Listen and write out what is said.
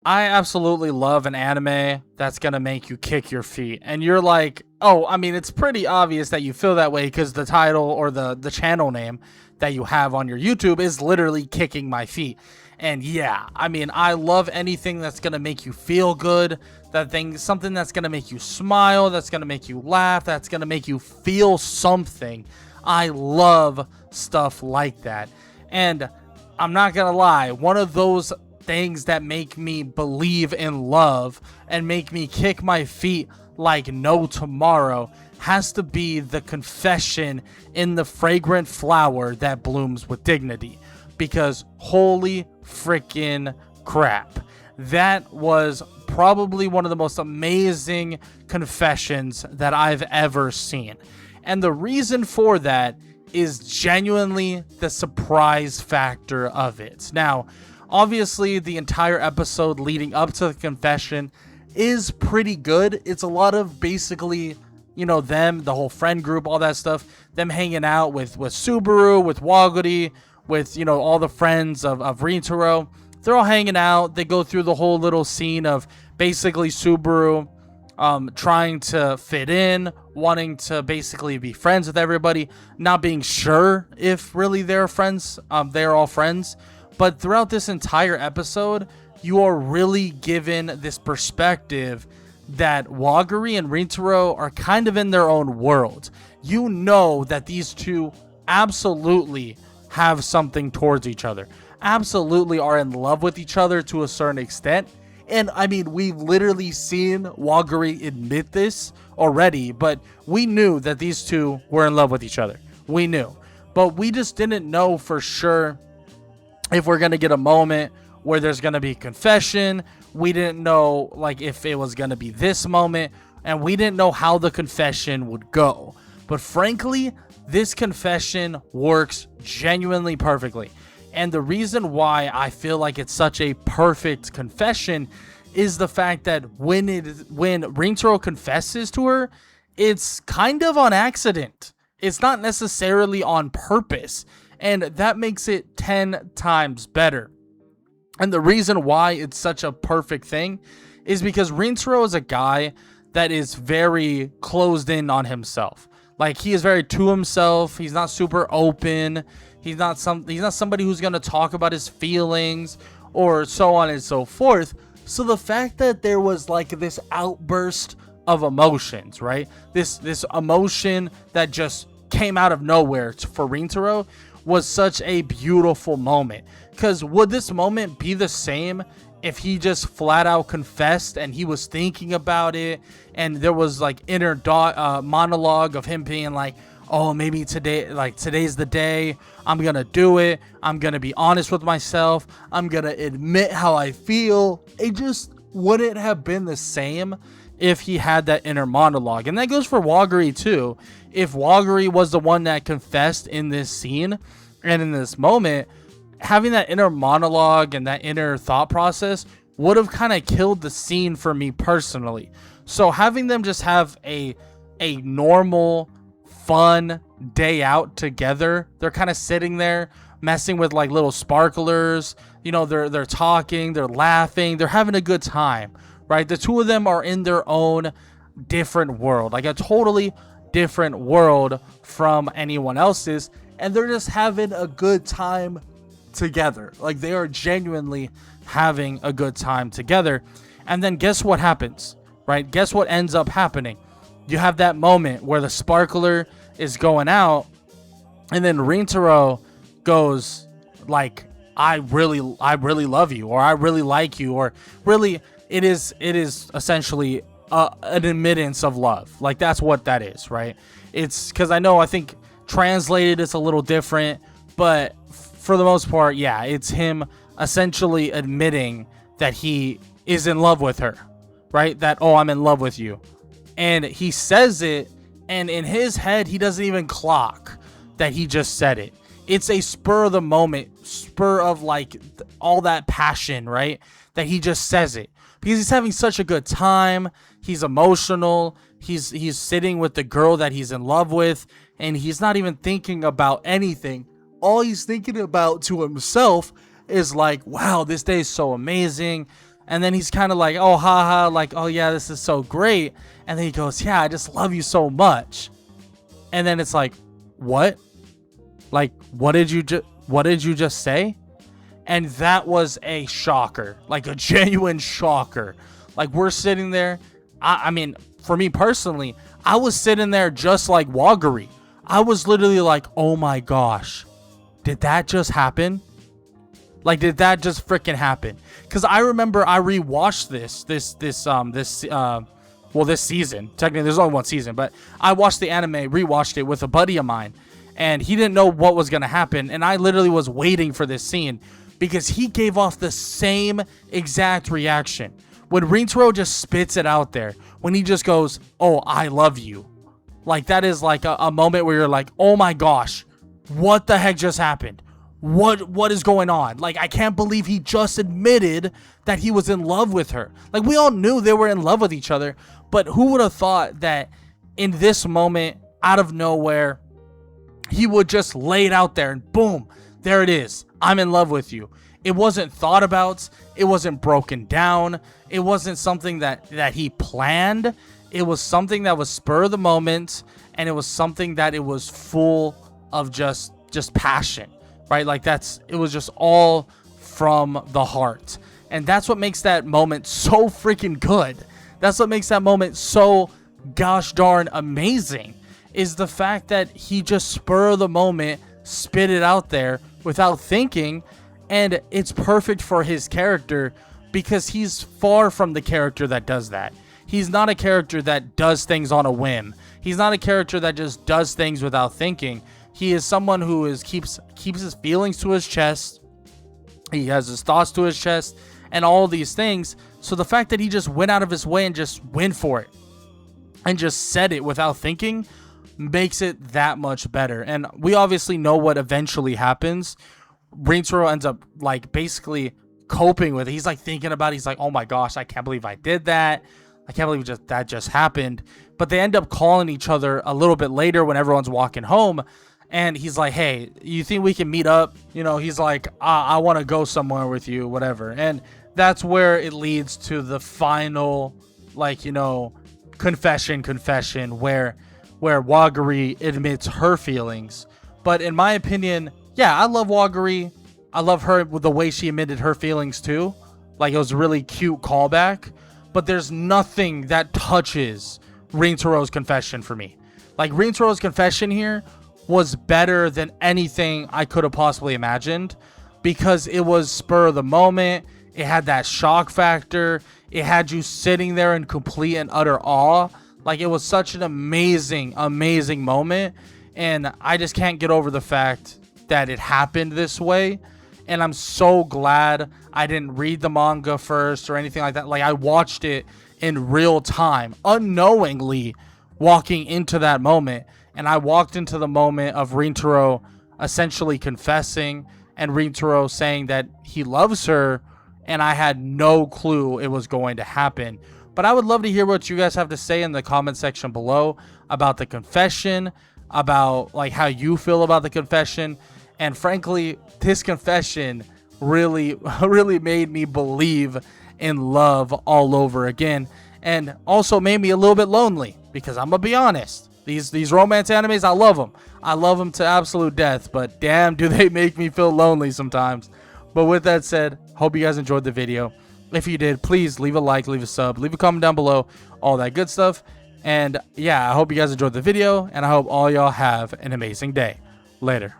I absolutely love an anime that's gonna make you kick your feet. And you're like, oh, I mean, it's pretty obvious that you feel that way because the title or the channel name that you have on your YouTube is literally kicking my feet. And yeah, I mean, I love anything that's gonna make you feel good, something that's gonna make you smile, that's gonna make you laugh, that's gonna make you feel something. I love stuff like that. And I'm not gonna lie, one of those things that make me believe in love and make me kick my feet like no tomorrow has to be the confession in the fragrant flower that blooms with dignity. Because holy freaking crap, that was probably one of the most amazing confessions that I've ever seen. And the reason for that is genuinely the surprise factor of it. Now, obviously, the entire episode leading up to the confession is pretty good. It's a lot of basically, them, the whole friend group, all that stuff, them hanging out with Subaru, with Waguri, with, all the friends of Rintaro. They're all hanging out. They go through the whole little scene of basically Subaru trying to fit in, wanting to basically be friends with everybody, not being sure if really they're friends. They're all friends. But throughout this entire episode, you are really given this perspective that Waguri and Rintaro are kind of in their own world. You know that these two absolutely have something towards each other, absolutely are in love with each other to a certain extent. And I mean, we've literally seen Waguri admit this already, but we knew that these two were in love with each other. We knew. But we just didn't know for sure if we're going to get a moment where there's going to be confession. We didn't know like if it was going to be this moment, and we didn't know how the confession would go. But frankly, this confession works genuinely perfectly. And the reason why I feel like it's such a perfect confession is the fact that when Rintaro confesses to her, it's kind of on accident. It's not necessarily on purpose. And that makes it 10 times better. And the reason why it's such a perfect thing is because Rintaro is a guy that is very closed in on himself. Like, he is very to himself. He's not super open. He's not somebody who's going to talk about his feelings or so on and so forth. So the fact that there was like this outburst of emotions, right? This emotion that just came out of nowhere for Rintaro was such a beautiful moment. Because would this moment be the same if he just flat out confessed and he was thinking about it and there was like inner monologue of him being like, oh, maybe today's the day, I'm gonna do it, I'm gonna be honest with myself, I'm gonna admit how I feel? It just wouldn't have been the same if he had that inner monologue. And that goes for Waguri too. If Waguri was the one that confessed in this scene and in this moment, having that inner monologue and that inner thought process would have kind of killed the scene for me personally. So having them just have a normal, fun day out together, they're kind of sitting there messing with like little sparklers, they're talking, they're laughing, they're having a good time, right? The two of them are in their own different world, like a totally different world from anyone else's, and they're just having a good time together. Like, they are genuinely having a good time together. And then guess what happens, right? Guess what ends up happening? You have that moment where the sparkler is going out, and then Rintaro goes like, I really love you, or I really like you, or really it is essentially an admittance of love. Like, that's what that is, right? It's because I think translated it's a little different, but for the most part, yeah, it's him essentially admitting that he is in love with her, right? That, oh, I'm in love with you. And he says it, and in his head, he doesn't even clock that he just said it. It's a spur of the moment, spur of like all that passion, right? That he just says it because he's having such a good time. He's emotional. He's sitting with the girl that he's in love with, and he's not even thinking about anything. All he's thinking about to himself is like, wow, this day is so amazing. And then he's kind of like, oh, haha, like, oh yeah, this is so great. And then he goes, yeah, I just love you so much. And then it's like, what? Like, what did you just say? And that was a shocker, like a genuine shocker. Like, we're sitting there. I mean, for me personally, I was sitting there just like Wagari. I was literally like, oh my gosh, did that just happen? Like, did that just freaking happen? Because I remember I rewatched this season. Technically, there's only one season, but I watched the anime, rewatched it with a buddy of mine, and he didn't know what was going to happen. And I literally was waiting for this scene because he gave off the same exact reaction. When Rintaro just spits it out there, when he just goes, oh, I love you. Like, that is like a moment where you're like, oh my gosh, what the heck just happened? What is going on? Like, I can't believe he just admitted that he was in love with her. Like, we all knew they were in love with each other, but who would have thought that in this moment, out of nowhere, he would just lay it out there and boom, there it is. I'm in love with you. It wasn't thought about. It wasn't broken down. It wasn't something that he planned. It was something that was spur of the moment, and it was something that it was full of just passion, right? Like, it was just all from the heart. And that's what makes that moment so freaking good. That's what makes that moment so gosh darn amazing, is the fact that he just spur of the moment spit it out there without thinking. And it's perfect for his character because he's far from the character that does that. He's not a character that does things on a whim. He's not a character that just does things without thinking. He is someone who keeps his feelings to his chest. He has his thoughts to his chest and all these things. So the fact that he just went out of his way and just went for it and just said it without thinking makes it that much better. And we obviously know what eventually happens. Rintaro ends up like basically coping with it. He's like thinking about it. He's like, oh my gosh, I can't believe I did that. I can't believe that just happened. But they end up calling each other a little bit later when everyone's walking home. And he's like, hey, you think we can meet up? You know, he's like, I want to go somewhere with you, whatever. And that's where it leads to the final, like, you know, confession where Wagari admits her feelings. But in my opinion, yeah, I love Wagari. I love her with the way she admitted her feelings too. Like, it was a really cute callback. But there's nothing that touches Rintaro's confession for me. Like, Rintaro's confession here was better than anything I could have possibly imagined because it was spur of the moment. It had that shock factor. It had you sitting there in complete and utter awe. Like, it was such an amazing, amazing moment. And I just can't get over the fact that it happened this way. And I'm so glad I didn't read the manga first or anything like that. Like, I watched it in real time, unknowingly walking into that moment. And I walked into the moment of Rintaro essentially confessing and Rintaro saying that he loves her. And I had no clue it was going to happen. But I would love to hear what you guys have to say in the comment section below about the confession, about like how you feel about the confession. And frankly, this confession really made me believe in love all over again. And also made me a little bit lonely because I'm going to be honest. These romance animes, I love them. I love them to absolute death. But damn, do they make me feel lonely sometimes. But with that said, hope you guys enjoyed the video. If you did, please leave a like, leave a sub, leave a comment down below, all that good stuff. And yeah, I hope you guys enjoyed the video. And I hope all y'all have an amazing day. Later.